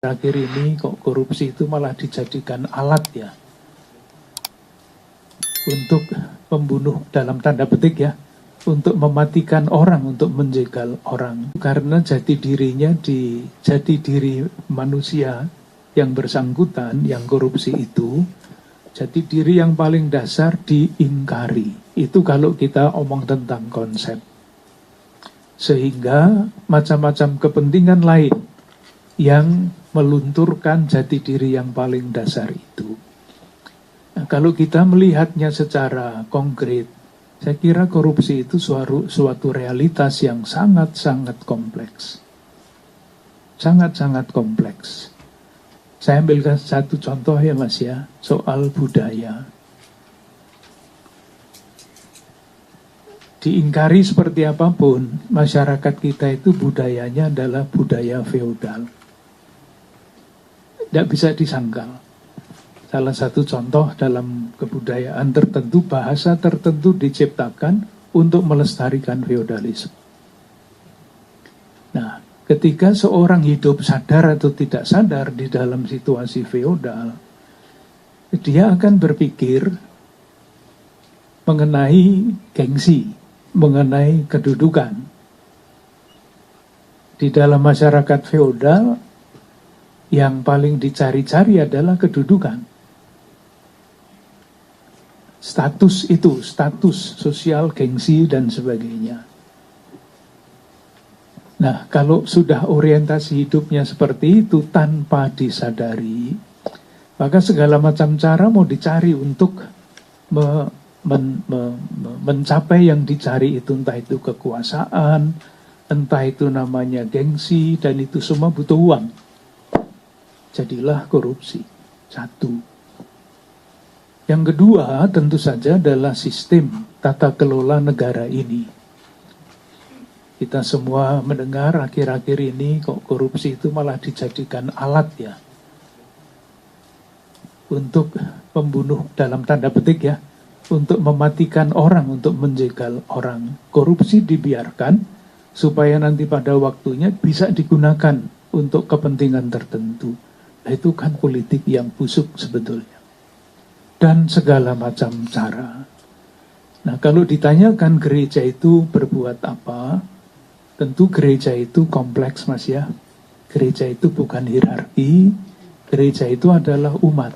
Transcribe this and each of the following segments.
Akhir ini kok korupsi itu malah dijadikan alat ya untuk membunuh dalam tanda petik ya, untuk mematikan orang, untuk menjegal orang. Karena jati diri manusia yang bersangkutan, yang korupsi itu, jati diri yang paling dasar diingkari. Itu kalau kita omong tentang konsep. Sehingga macam-macam kepentingan lain yang melunturkan jati diri yang paling dasar itu. Nah, kalau kita melihatnya secara konkret, saya kira korupsi itu suatu realitas yang sangat-sangat kompleks. Sangat-sangat kompleks. Saya ambilkan satu contoh ya Mas ya, soal budaya. Diingkari seperti apapun, masyarakat kita itu budayanya adalah budaya feodal. Tidak bisa disangkal. Salah satu contoh dalam kebudayaan tertentu, bahasa tertentu diciptakan untuk melestarikan feodalisme. Nah, ketika seorang hidup sadar atau tidak sadar di dalam situasi feodal, dia akan berpikir mengenai gengsi, mengenai kedudukan. Di dalam masyarakat feodal, yang paling dicari-cari adalah kedudukan. Status sosial, gengsi, dan sebagainya. Nah, kalau sudah orientasi hidupnya seperti itu tanpa disadari, maka segala macam cara mau dicari untuk mencapai yang dicari itu, entah itu kekuasaan, entah itu namanya gengsi, dan itu semua butuh uang. Jadilah korupsi. Satu. Yang kedua tentu saja adalah sistem tata kelola negara ini. Kita semua mendengar akhir-akhir ini kok korupsi itu malah dijadikan alat ya untuk membunuh dalam tanda petik ya, untuk mematikan orang, untuk menjegal orang. Korupsi dibiarkan supaya nanti pada waktunya bisa digunakan untuk kepentingan tertentu. Nah, itu kan politik yang busuk sebetulnya. Dan segala macam cara. Nah, kalau ditanyakan gereja itu berbuat apa, tentu gereja itu kompleks Mas ya. Gereja itu bukan hierarki, gereja itu adalah umat.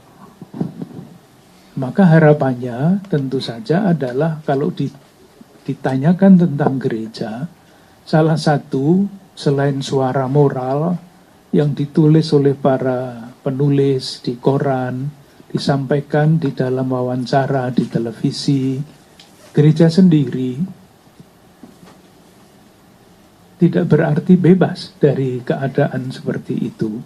Maka harapannya tentu saja adalah kalau ditanyakan tentang gereja, salah satu selain suara moral yang ditulis oleh para penulis di koran, disampaikan di dalam wawancara di televisi, gereja sendiri tidak berarti bebas dari keadaan seperti itu.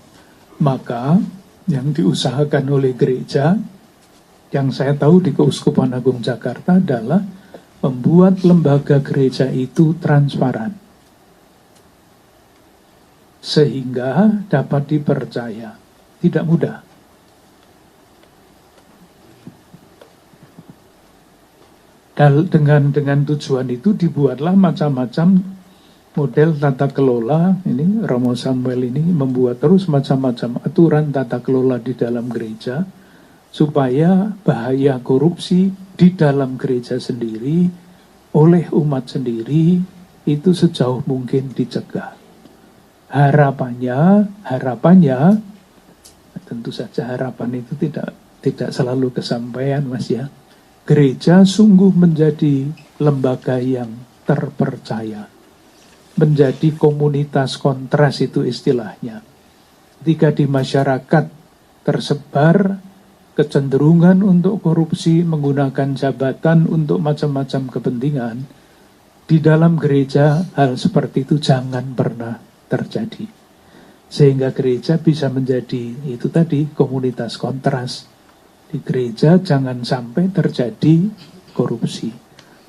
Maka yang diusahakan oleh gereja, yang saya tahu di Keuskupan Agung Jakarta adalah membuat lembaga gereja itu transparan, sehingga dapat dipercaya. Tidak mudah. Dan dengan tujuan itu dibuatlah macam-macam model tata kelola. Ini Romo Samuel ini membuat terus macam-macam aturan tata kelola di dalam gereja, supaya bahaya korupsi di dalam gereja sendiri oleh umat sendiri itu sejauh mungkin dicegah. Harapannya tentu saja harapan itu tidak selalu kesampaian Mas ya. Gereja sungguh menjadi lembaga yang terpercaya, menjadi komunitas kontras itu istilahnya. Ketika di masyarakat tersebar kecenderungan untuk korupsi, menggunakan jabatan untuk macam-macam kepentingan, di dalam gereja hal seperti itu jangan pernah terjadi. Sehingga gereja bisa menjadi itu tadi, komunitas kontras. Di gereja jangan sampai terjadi korupsi.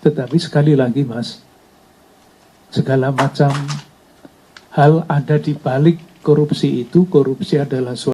Tetapi sekali lagi Mas, segala macam hal ada di balik korupsi itu. Korupsi adalah suatu